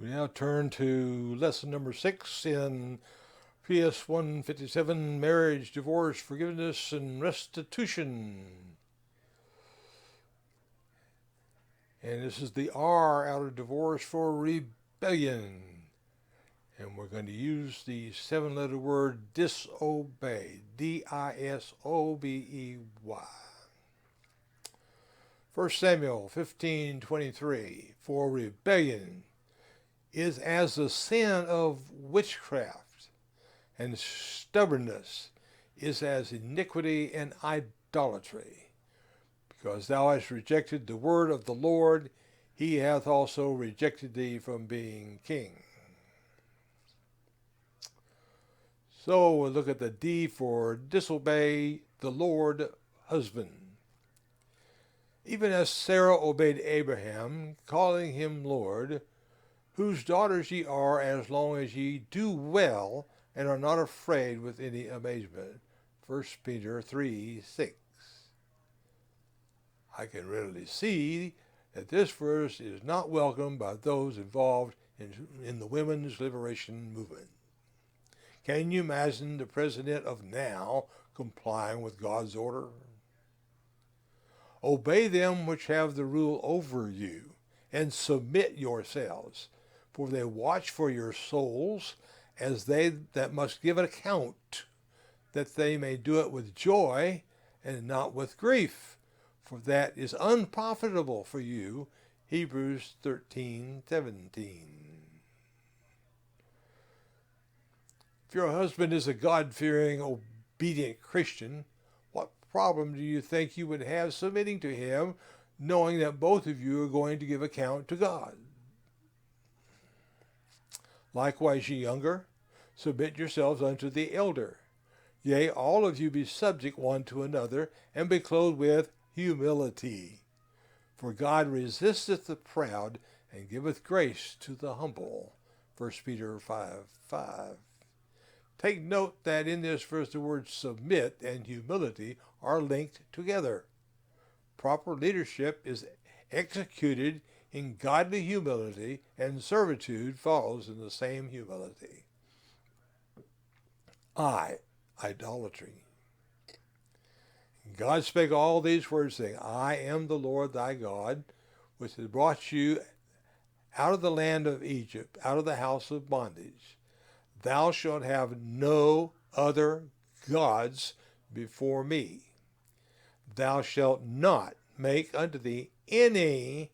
We now turn to lesson number 6 in PS157, Marriage, Divorce, Forgiveness, and Restitution. And this is the R out of divorce for rebellion. And we're going to use the 7-letter word disobey. D.I.S.O.B.E.Y. 1 Samuel 15:23. For rebellion is as the sin of witchcraft, and stubbornness is as iniquity and idolatry. Because thou hast rejected the word of the Lord, he hath also rejected thee from being king. So we'll look at the D for disobey the Lord, husband. Even as Sarah obeyed Abraham, calling him Lord, whose daughters ye are, as long as ye do well and are not afraid with any amazement. 1 Peter 3:6. I can readily see that this verse is not welcomed by those involved in the women's liberation movement. Can you imagine the president of now complying with God's order? Obey them which have the rule over you, and submit yourselves, for they watch for your souls, as they that must give an account, that they may do it with joy and not with grief, for that is unprofitable for you. Hebrews 13:17. If your husband is a God-fearing, obedient Christian, what problem do you think you would have submitting to him, knowing that both of you are going to give account to God? Likewise, ye younger, submit yourselves unto the elder. Yea, all of you be subject one to another, and be clothed with humility. For God resisteth the proud, and giveth grace to the humble. 1 Peter 5:5. Take note that in this verse the words submit and humility are linked together. Proper leadership is executed in godly humility, and servitude follows in the same humility. Idolatry. God spake all these words, saying, I am the Lord thy God, which has brought you out of the land of Egypt, out of the house of bondage. Thou shalt have no other gods before me. Thou shalt not make unto thee any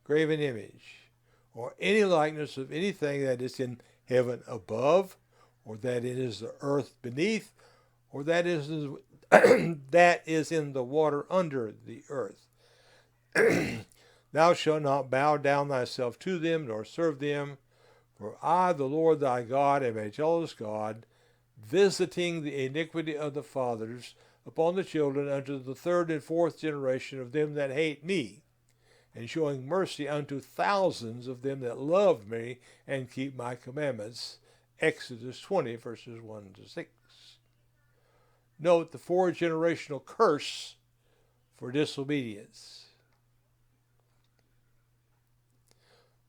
graven image, or any likeness of anything that is in heaven above, or that is the earth beneath, or that is that is in the water under the earth. Thou shalt not bow down thyself to them, nor serve them. For I, the Lord thy God, am a jealous God, visiting the iniquity of the fathers upon the children unto the 3rd and 4th generation of them that hate me, and showing mercy unto thousands of them that love me and keep my commandments. Exodus 20, verses 1 to 6. Note the 4-generational curse for disobedience.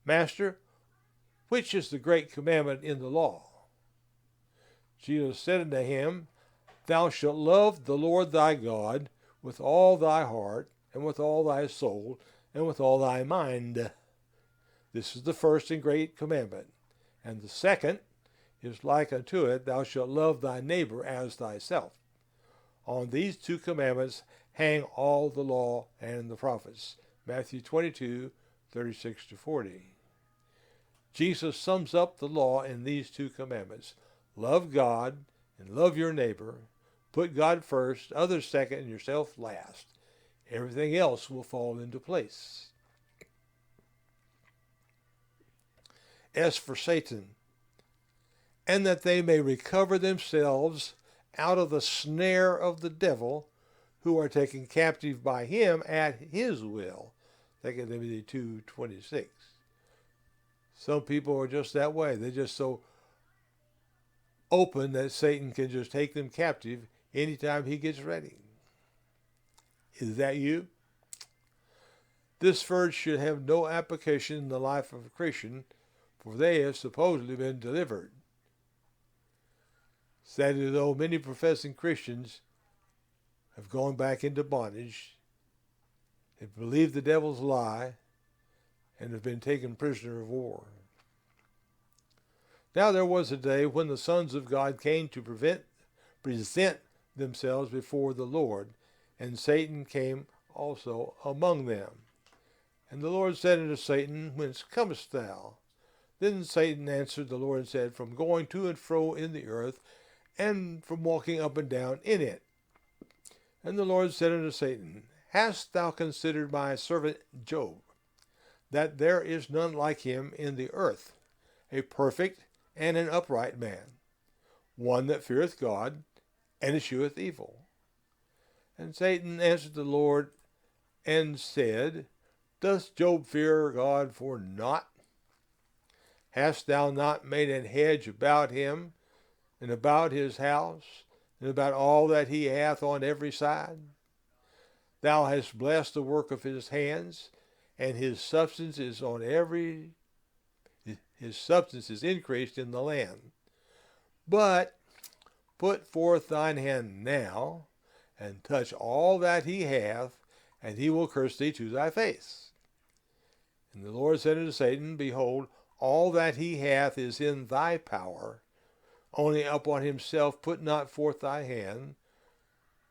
Master, which is the great commandment in the law? Jesus said unto him, Thou shalt love the Lord thy God with all thy heart, and with all thy soul, and with all thy mind. This is the first and great commandment. And the second is like unto it, Thou shalt love thy neighbor as thyself. On these 2 commandments hang all the law and the prophets. Matthew 22:36-40. Jesus sums up the law in these 2 commandments. Love God and love your neighbor. Put God first, others second, and yourself last. Everything else will fall into place. S for Satan. And that they may recover themselves out of the snare of the devil, who are taken captive by him at his will. 2 Timothy 2:26. Some people are just that way. They're just so open that Satan can just take them captive anytime he gets ready. Is that you? This verse should have no application in the life of a Christian, for they have supposedly been delivered. Sadly, though, many professing Christians have gone back into bondage, have believed the devil's lie, and have been taken prisoner of war. Now there was a day when the sons of God came to present themselves before the Lord, and Satan came also among them. And the Lord said unto Satan, Whence comest thou? Then Satan answered the Lord and said, From going to and fro in the earth, and from walking up and down in it. And the Lord said unto Satan, Hast thou considered my servant Job, that there is none like him in the earth, a perfect and an upright man, one that feareth God, and escheweth evil? And Satan answered the Lord and said, Doth Job fear God for naught? Hast thou not made an hedge about him, and about his house, and about all that he hath on every side? Thou hast blessed the work of his hands, and his substance is increased in the land. But put forth thine hand now, and touch all that he hath, and he will curse thee to thy face. And the Lord said unto Satan, Behold, all that he hath is in thy power, only upon himself put not forth thy hand.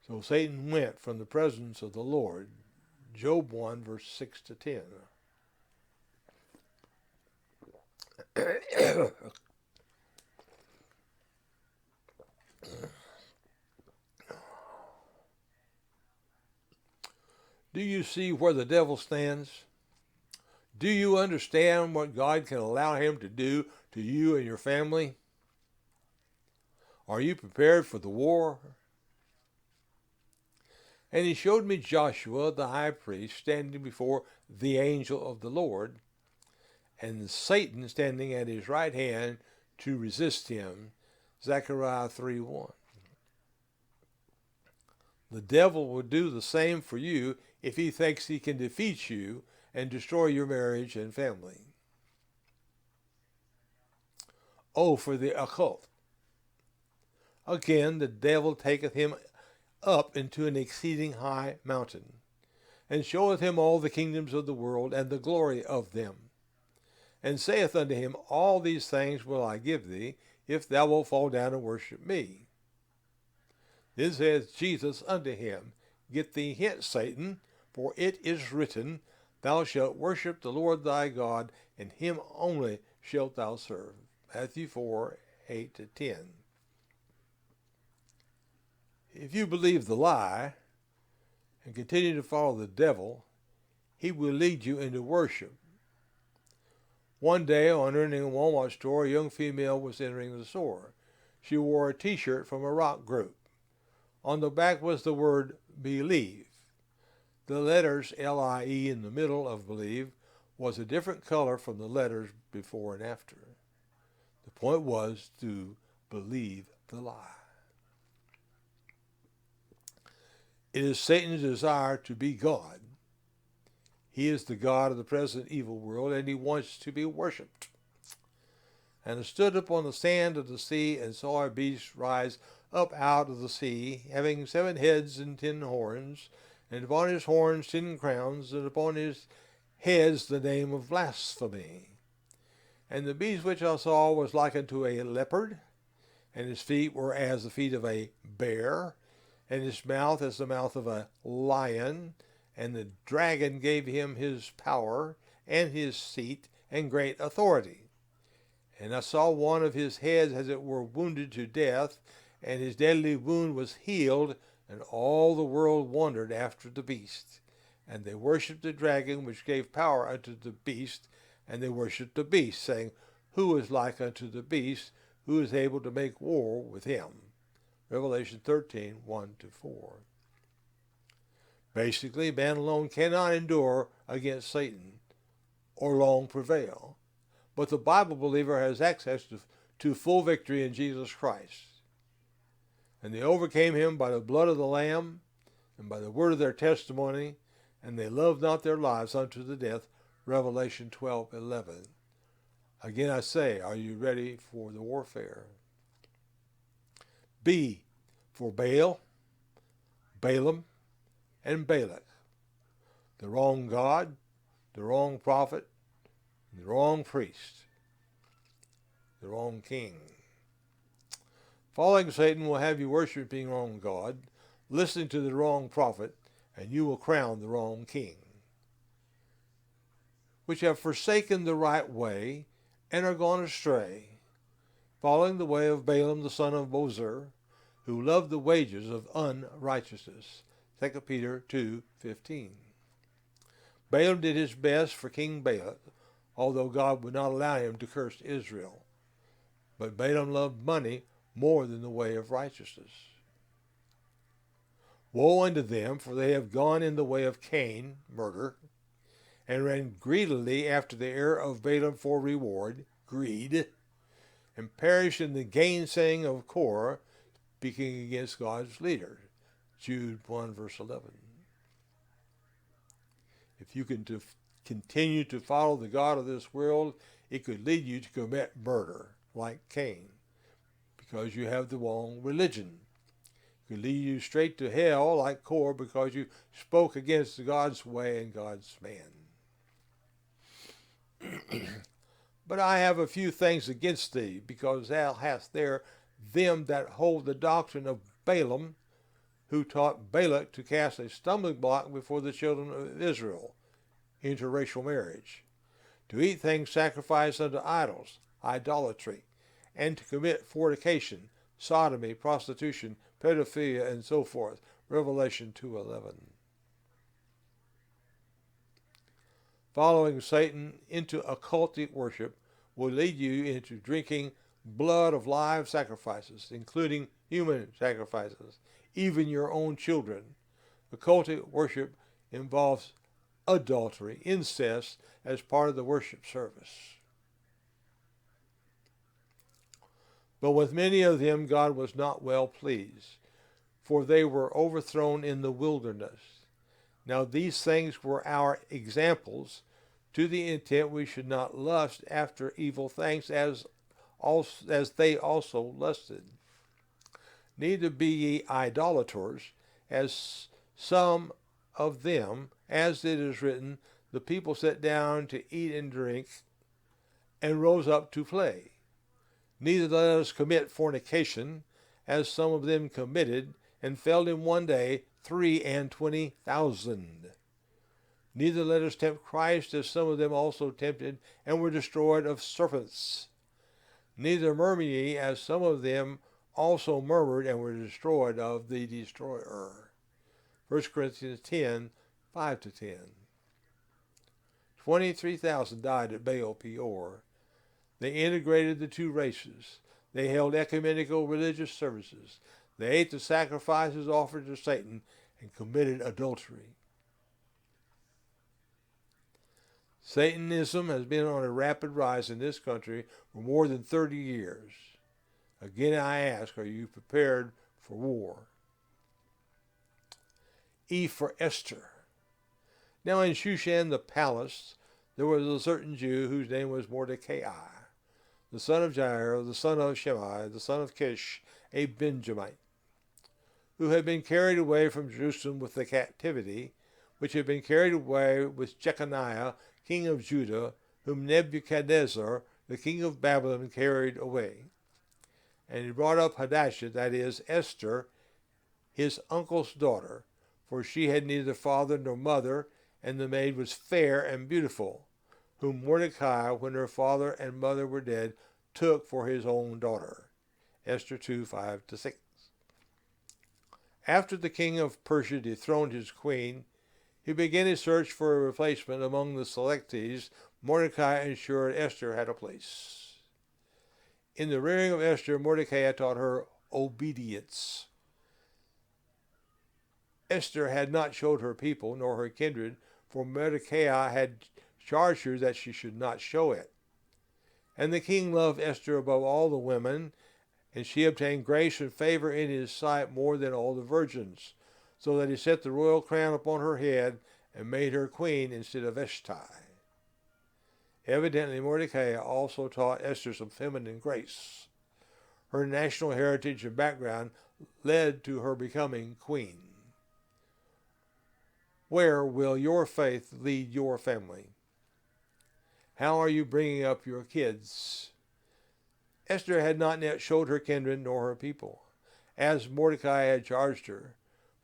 So Satan went from the presence of the Lord. Job 1, verse 6 to 10. Do you see where the devil stands? Do you understand what God can allow him to do to you and your family? Are you prepared for the war? And he showed me Joshua the high priest standing before the angel of the Lord, and Satan standing at his right hand to resist him. Zechariah 3:1. The devil will do the same for you if he thinks he can defeat you and destroy your marriage and family. Oh, for the occult. Again, the devil taketh him up into an exceeding high mountain, and showeth him all the kingdoms of the world and the glory of them, and saith unto him, All these things will I give thee, if thou wilt fall down and worship me. Then saith Jesus unto him, Get thee hence, Satan, for it is written, Thou shalt worship the Lord thy God, and him only shalt thou serve. Matthew 4, 8 to 10. If you believe the lie and continue to follow the devil, he will lead you into worship. One day, on entering a Walmart store, a young female was entering the store. She wore a t-shirt from a rock group. On the back was the word believe. The letters L-I-E in the middle of believe was a different color from the letters before and after. The point was to believe the lie. It is Satan's desire to be God. He is the God of the present evil world, and he wants to be worshipped. And I stood upon the sand of the sea, and saw a beast rise up out of the sea, having 7 heads and 10 horns, and upon his horns 10 crowns, and upon his heads the name of blasphemy. And the beast which I saw was like unto a leopard, and his feet were as the feet of a bear, and his mouth as the mouth of a lion. And the dragon gave him his power, and his seat, and great authority. And I saw one of his heads as it were wounded to death, and his deadly wound was healed, and all the world wondered after the beast. And they worshipped the dragon, which gave power unto the beast, and they worshipped the beast, saying, Who is like unto the beast? Who is able to make war with him? Revelation 13, 1 to 4. Basically, man alone cannot endure against Satan or long prevail. But the Bible believer has access to full victory in Jesus Christ. And they overcame him by the blood of the Lamb and by the word of their testimony, and they loved not their lives unto the death. Revelation 12:11. Again, I say, are you ready for the warfare? B, for Baal, Balaam, and Balak. The wrong God, the wrong prophet, the wrong priest, the wrong king. Following Satan will have you worshiping the wrong God, listening to the wrong prophet, and you will crown the wrong king, which have forsaken the right way and are gone astray, following the way of Balaam the son of Bosor, who loved the wages of unrighteousness. 2 Peter 2:15. Balaam did his best for King Balak, although God would not allow him to curse Israel. But Balaam loved money more than the way of righteousness. Woe unto them, for they have gone in the way of Cain, murder, and ran greedily after the heir of Balaam for reward, greed, and perished in the gainsaying of Korah, speaking against God's leader. Jude 1 verse 11. If you continue to follow the God of this world, it could lead you to commit murder, like Cain, because you have the wrong religion. It could lead you straight to hell, like Korah, because you spoke against God's way and God's man. But I have a few things against thee, because thou hast there them that hold the doctrine of Balaam, who taught Balak to cast a stumbling block before the children of Israel, interracial marriage, to eat things sacrificed unto idols, idolatry, and to commit fornication, sodomy, prostitution, pedophilia, and so forth. Revelation 2:11. Following Satan into occultic worship will lead you into drinking blood of live sacrifices, including human sacrifices, even your own children. Occultic worship involves adultery, incest, as part of the worship service. But with many of them God was not well pleased, for they were overthrown in the wilderness. Now these things were our examples, to the intent we should not lust after evil things as they also lusted. Neither be ye idolaters, as some of them, as it is written, the people sat down to eat and drink, and rose up to play. Neither let us commit fornication, as some of them committed, and fell in one day 23,000. Neither let us tempt Christ, as some of them also tempted, and were destroyed of serpents. Neither murmur ye, as some of them also murmured, and were destroyed of the destroyer. 1 Corinthians 10:5-10. 23,000 died at Baal Peor. They integrated the two races. They held ecumenical religious services. They ate the sacrifices offered to Satan and committed adultery. Satanism has been on a rapid rise in this country for more than 30 years. Again, I ask, are you prepared for war? E for Esther. Now in Shushan the palace, there was a certain Jew whose name was Mordecai, the son of Jair, the son of Shimei, the son of Kish, a Benjamite, who had been carried away from Jerusalem with the captivity, which had been carried away with Jeconiah, king of Judah, whom Nebuchadnezzar, the king of Babylon, carried away. And he brought up Hadassah, that is, Esther, his uncle's daughter, for she had neither father nor mother, and the maid was fair and beautiful, whom Mordecai, when her father and mother were dead, took for his own daughter. Esther 2:5-6. After the king of Persia dethroned his queen, he began his search for a replacement among the selectees. Mordecai ensured Esther had a place. In the rearing of Esther, Mordecai taught her obedience. Esther had not showed her people, nor her kindred, for Mordecai had charged her that she should not show it. And the king loved Esther above all the women, and she obtained grace and favor in his sight more than all the virgins, so that he set the royal crown upon her head and made her queen instead of Vashti. Evidently, Mordecai also taught Esther some feminine grace. Her national heritage and background led to her becoming queen. Where will your faith lead your family? How are you bringing up your kids? Esther had not yet showed her kindred nor her people, as Mordecai had charged her.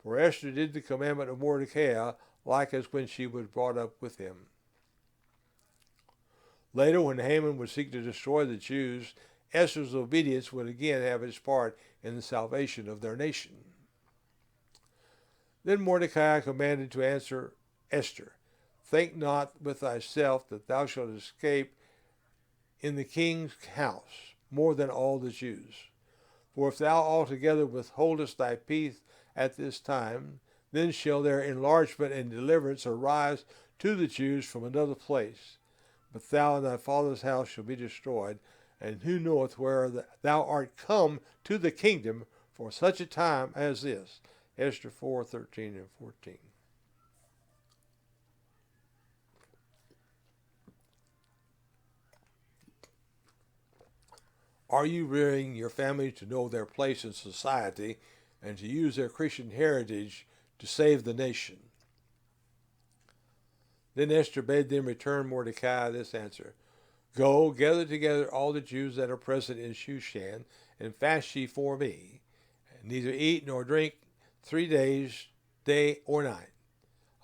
For Esther did the commandment of Mordecai, like as when she was brought up with him. Later, when Haman would seek to destroy the Jews, Esther's obedience would again have its part in the salvation of their nation. Then Mordecai commanded to answer Esther, "Think not with thyself that thou shalt escape in the king's house more than all the Jews. For if thou altogether withholdest thy peace at this time, then shall their enlargement and deliverance arise to the Jews from another place. But thou and thy father's house shall be destroyed, and who knoweth where thou art come to the kingdom for such a time as this." Esther 4:13 and 14. Are you rearing your family to know their place in society and to use their Christian heritage to save the nation? Then Esther bade them return Mordecai this answer: "Go, gather together all the Jews that are present in Shushan, and fast ye for me, and neither eat nor drink 3 days, day or night.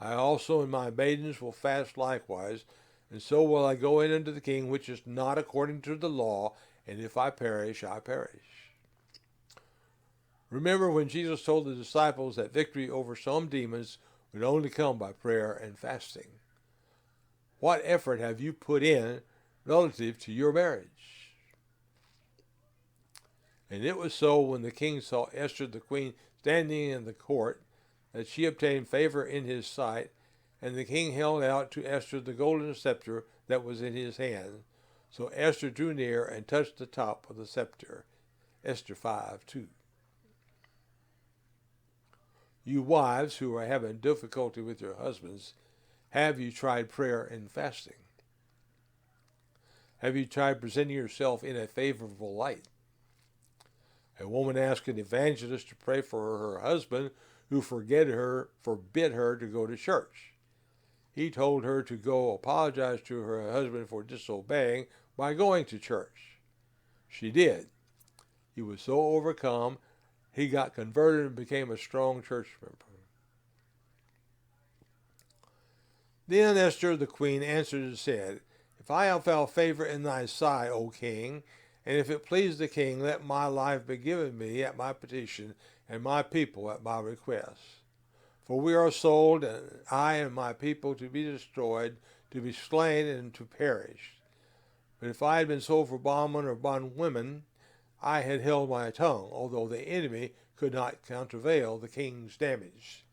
I also and my maidens will fast likewise, and so will I go in unto the king, which is not according to the law, and if I perish, I perish." Remember when Jesus told the disciples that victory over some demons would only come by prayer and fasting. What effort have you put in relative to your marriage? And it was so when the king saw Esther the queen standing in the court, that she obtained favor in his sight, and the king held out to Esther the golden scepter that was in his hand. So Esther drew near and touched the top of the scepter. Esther 5:2. You wives who are having difficulty with your husbands, have you tried prayer and fasting? Have you tried presenting yourself in a favorable light? A woman asked an evangelist to pray for her husband who forbid her to go to church. He told her to go apologize to her husband for disobeying by going to church. She did. He was so overcome, he got converted and became a strong church member. Then Esther the queen answered and said, "If I have found favor in thy sight, O king, and if it please the king, let my life be given me at my petition, and my people at my request. For we are sold, and I and my people to be destroyed, to be slain, and to perish. But if I had been sold for bondmen or bondwomen, I had held my tongue, although the enemy could not countervail the king's damage."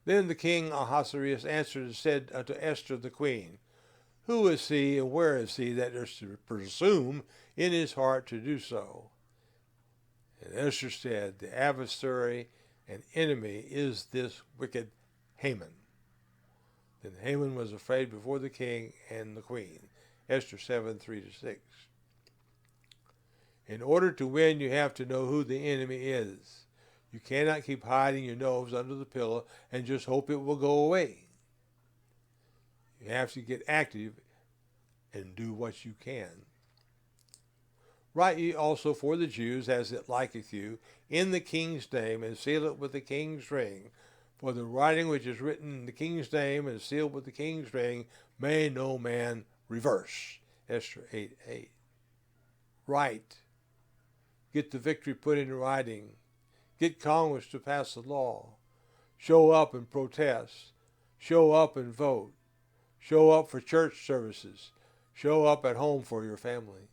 Then the king Ahasuerus answered and said unto Esther the queen, "Who is he and where is he that is to presume in his heart to do so?" And Esther said, "The adversary and enemy is this wicked Haman." Then Haman was afraid before the king and the queen. Esther 7:3-6. In order to win, you have to know who the enemy is. You cannot keep hiding your nose under the pillow and just hope it will go away. You have to get active and do what you can. Write ye also for the Jews as it liketh you, in the king's name, and seal it with the king's ring. For the writing which is written in the king's name and sealed with the king's ring may no man reverse. Esther 8:8. Write. Get the victory put in writing. Get Congress to pass a law. Show up and protest. Show up and vote. Show up for church services. Show up at home for your family.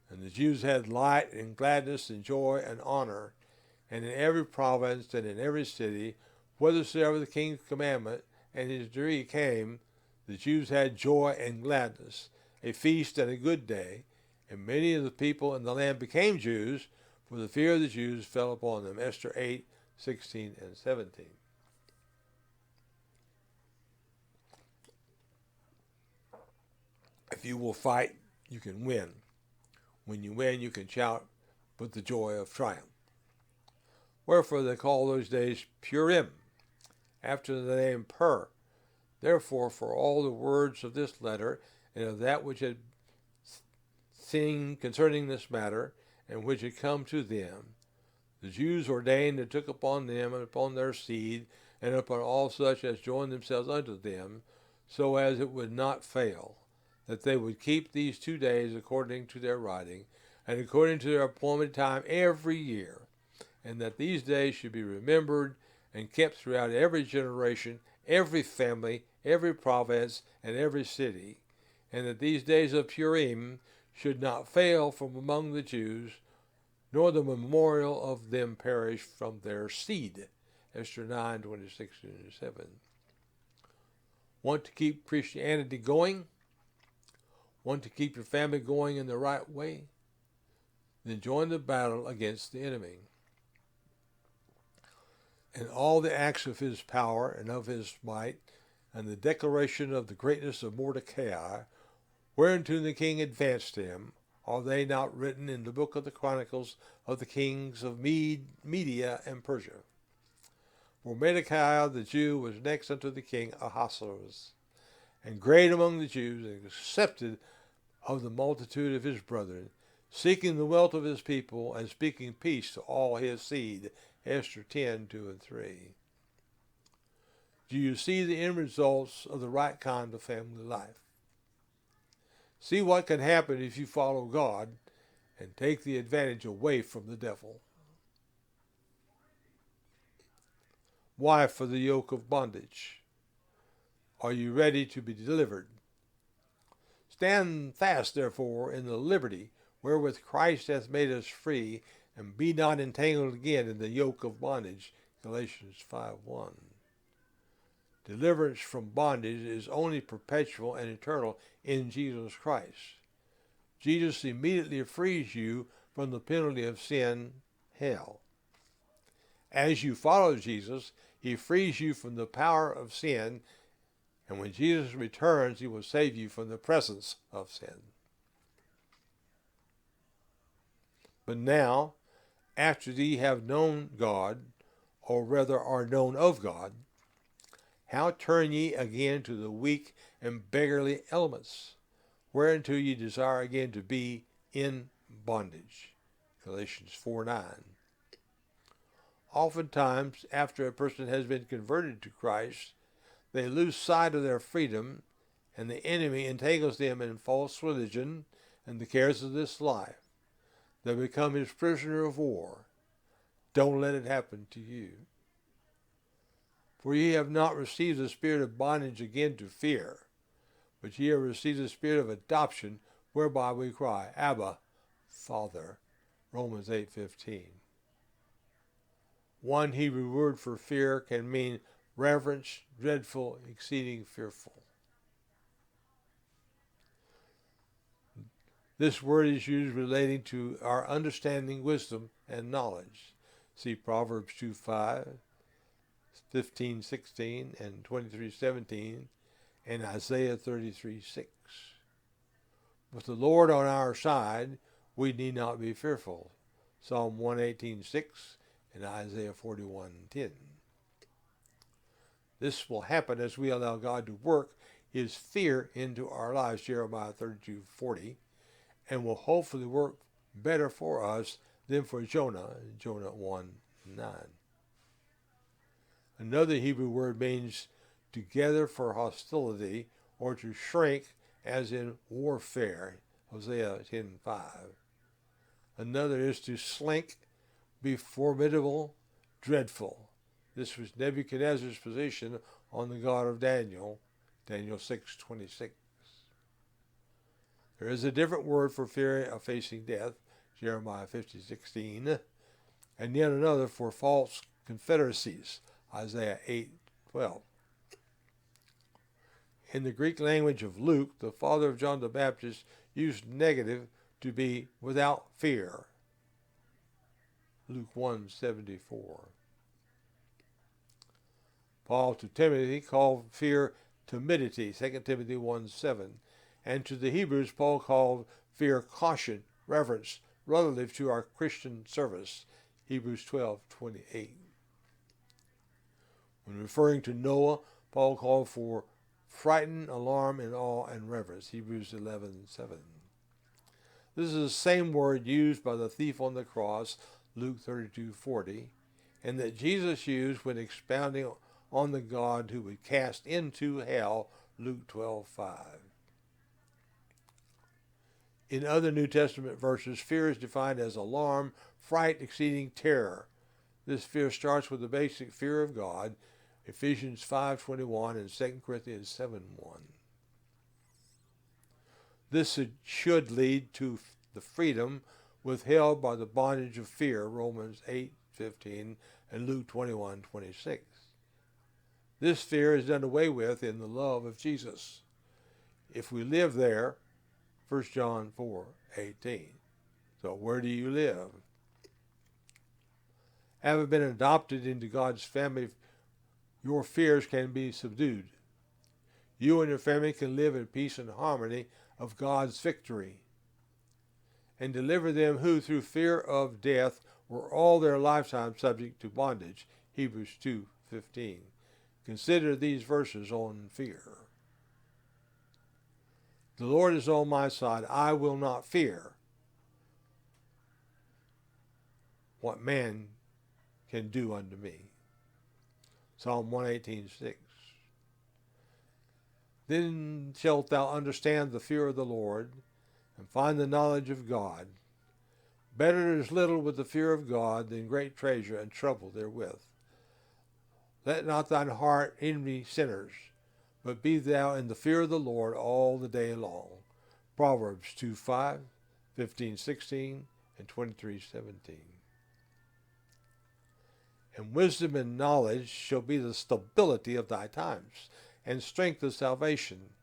And the Jews had light and gladness and joy and honor, and in every province and in every city, whithersoever the king's commandment and his decree came, the Jews had joy and gladness, a feast and a good day, and many of the people in the land became Jews, for the fear of the Jews fell upon them. Esther 8:16 and 17. you will fight, you can win. When you win, you can shout with the joy of triumph. Wherefore they call those days Purim, after the name Pur. Therefore, for all the words of this letter, and of that which had seen concerning this matter, and which had come to them, the Jews ordained and took upon them and upon their seed, and upon all such as joined themselves unto them, so as it would not fail, that they would keep these 2 days according to their writing, and according to their appointed time every year, and that these days should be remembered and kept throughout every generation, every family, every province, and every city, and that these days of Purim should not fail from among the Jews, nor the memorial of them perish from their seed. Esther 9:26-27. Want to keep Christianity going? Want to keep your family going in the right way? Then join the battle against the enemy. And all the acts of his power and of his might, and the declaration of the greatness of Mordecai, whereunto the king advanced him, are they not written in the book of the chronicles of the kings of Media and Persia? For Mordecai the Jew was next unto the king Ahasuerus, and great among the Jews, and accepted of the multitude of his brethren, seeking the wealth of his people, and speaking peace to all his seed. Esther 10:2-3. Do you see the end results of the right kind of family life? See what can happen if you follow God and take the advantage away from the devil. Why for the yoke of bondage? Are you ready to be delivered? Stand fast, therefore, in the liberty wherewith Christ hath made us free, and be not entangled again in the yoke of bondage. Galatians 5:1. Deliverance from bondage is only perpetual and eternal in Jesus Christ. Jesus immediately frees you from the penalty of sin, hell. As you follow Jesus, he frees you from the power of sin, and when Jesus returns, he will save you from the presence of sin. But now, after ye have known God, or rather are known of God, how turn ye again to the weak and beggarly elements, whereunto ye desire again to be in bondage? Galatians 4:9. Oftentimes, after a person has been converted to Christ, they lose sight of their freedom, and the enemy entangles them in false religion and the cares of this life. They become his prisoner of war. Don't let it happen to you. For ye have not received the spirit of bondage again to fear, but ye have received the spirit of adoption, whereby we cry, Abba, Father. Romans 8:15. One Hebrew word for fear can mean reverence, dreadful, exceeding fearful. This word is used relating to our understanding, wisdom, and knowledge. See Proverbs 2:5, 15:16, and 23:17, and Isaiah 33:6. With the Lord on our side, we need not be fearful. Psalm 118:6 and Isaiah 41:10. This will happen as we allow God to work his fear into our lives, Jeremiah 32:40, and will hopefully work better for us than for Jonah, Jonah 1:9. Another Hebrew word means to gather for hostility or to shrink, as in warfare, Hosea 10:5. Another is to slink, be formidable, dreadful. This was Nebuchadnezzar's position on the God of Daniel, Daniel 6:26. There is a different word for fear of facing death, Jeremiah 50:16, and yet another for false confederacies, Isaiah 8:12. In the Greek language of Luke, the father of John the Baptist used negative to be without fear, Luke 1:74. Paul to Timothy called fear timidity, 2 Timothy 1:7, And to the Hebrews, Paul called fear caution, reverence, relative to our Christian service. Hebrews 12:28. When referring to Noah, Paul called for frightened, alarm, and awe and reverence. Hebrews 11:7. This is the same word used by the thief on the cross, Luke 32:40, and that Jesus used when expounding on the God who would cast into hell, Luke 12:5. In other New Testament verses, fear is defined as alarm, fright exceeding terror. This fear starts with the basic fear of God, Ephesians 5:21 and 2 Corinthians 7:1. This should lead to the freedom withheld by the bondage of fear, Romans 8:15 and Luke 21:26. This fear is done away with in the love of Jesus. If we live there, 1 John 4:18. So where do you live? Having been adopted into God's family, your fears can be subdued. You and your family can live in peace and harmony of God's victory. And deliver them who, through fear of death, were all their lifetime subject to bondage. Hebrews 2:15. Consider these verses on fear. The Lord is on my side. I will not fear what man can do unto me. Psalm 118:6. Then shalt thou understand the fear of the Lord, and find the knowledge of God. Better is little with the fear of God than great treasure and trouble therewith. Let not thine heart envy sinners, but be thou in the fear of the Lord all the day long. Proverbs 2:5, 15:16, and 23:17. And wisdom and knowledge shall be the stability of thy times, and strength of salvation.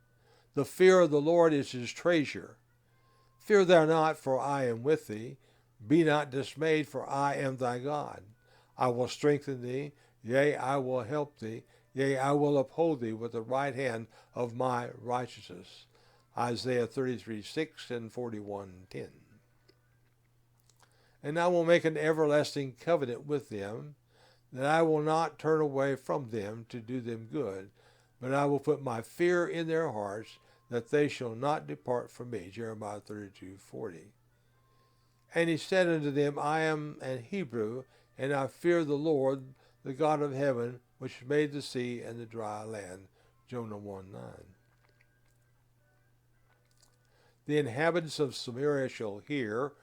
The fear of the Lord is his treasure. Fear thou not, for I am with thee. Be not dismayed, for I am thy God. I will strengthen thee, yea, I will help thee, yea, I will uphold thee with the right hand of my righteousness. Isaiah 33:6 and 41:10. And I will make an everlasting covenant with them, that I will not turn away from them to do them good, but I will put my fear in their hearts, that they shall not depart from me. Jeremiah 32:40. And he said unto them, I am an Hebrew, and I fear the Lord, the God of heaven, which made the sea and the dry land. Jonah 1:9. The inhabitants of Samaria shall hear,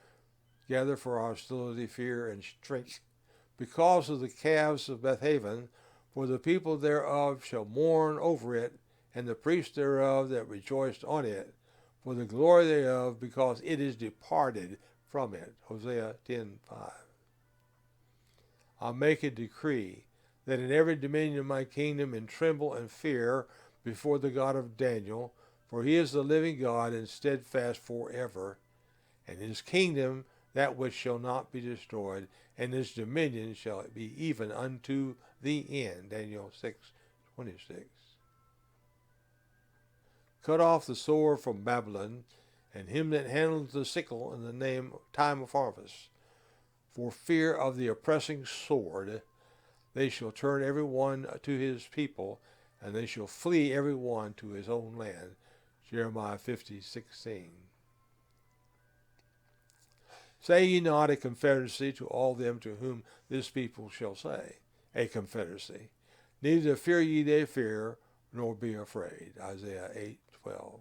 gather for hostility, fear, and shrink, because of the calves of Bethaven, for the people thereof shall mourn over it, and the priests thereof that rejoiced on it, for the glory thereof, because it is departed from it. Hosea 10:5. I'll make a decree that in every dominion of my kingdom and tremble and fear before the God of Daniel, for he is the living God and steadfast forever, and his kingdom that which shall not be destroyed, and his dominion shall be even unto the end. Daniel 6:26. Cut off the sword from Babylon, and him that handleth the sickle in the time of harvest. For fear of the oppressing sword, they shall turn every one to his people, and they shall flee every one to his own land. Jeremiah 50:16. Say ye not a confederacy to all them to whom this people shall say, a confederacy. Neither fear ye their fear, nor be afraid. Isaiah 8:12.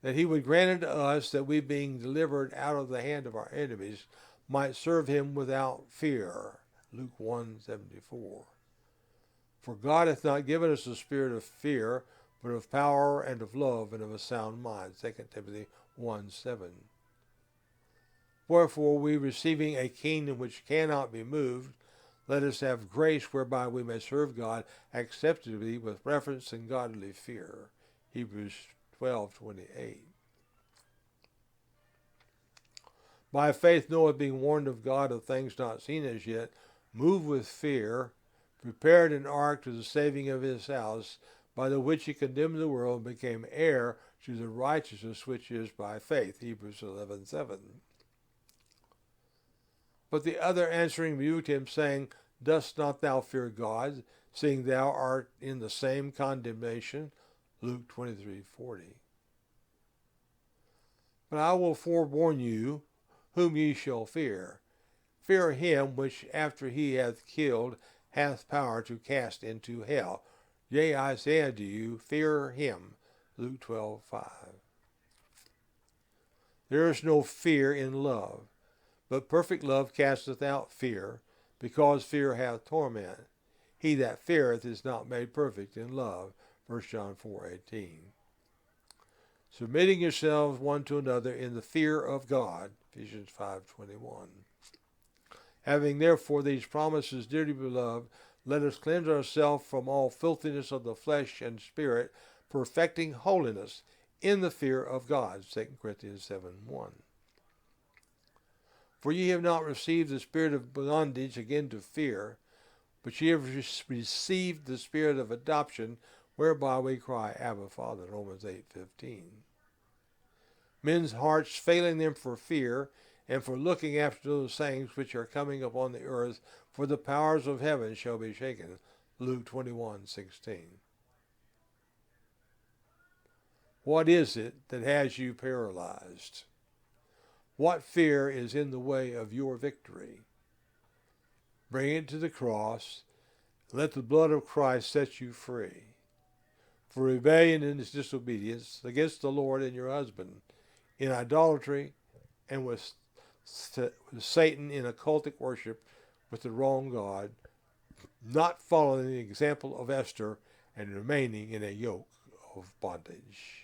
That he would grant unto us that we, being delivered out of the hand of our enemies, might serve him without fear. Luke 1:74. For God hath not given us a spirit of fear, but of power and of love and of a sound mind. 2 Timothy 1:7. Wherefore we, receiving a kingdom which cannot be moved, let us have grace whereby we may serve God acceptably with reverence and godly fear. Hebrews 12:28. By faith Noah, being warned of God of things not seen as yet, moved with fear, prepared an ark to the saving of his house, by the which he condemned the world and became heir to the righteousness which is by faith. Hebrews 11:7. But the other answering rebuked him, saying, Dost not thou fear God, seeing thou art in the same condemnation? Luke 23:40. But I will forewarn you, whom ye shall fear. Fear him which after he hath killed hath power to cast into hell. Yea, I say unto you, fear him. Luke 12:5. There is no fear in love, but perfect love casteth out fear, because fear hath torment. He that feareth is not made perfect in love. 1 John 4:18. Submitting yourselves one to another in the fear of God. Ephesians 5:21. Having therefore these promises, dearly beloved, let us cleanse ourselves from all filthiness of the flesh and spirit, perfecting holiness in the fear of God. 2 Corinthians 7:1. For ye have not received the spirit of bondage again to fear, but ye have received the spirit of adoption, whereby we cry, Abba, Father. Romans 8:15. Men's hearts failing them for fear, and for looking after those things which are coming upon the earth, for the powers of heaven shall be shaken. Luke 21:16. What is it that has you paralyzed? What fear is in the way of your victory? Bring it to the cross. Let the blood of Christ set you free. For rebellion and disobedience against the Lord and your husband, in idolatry and with Satan in occultic worship with the wrong God, not following the example of Esther and remaining in a yoke of bondage.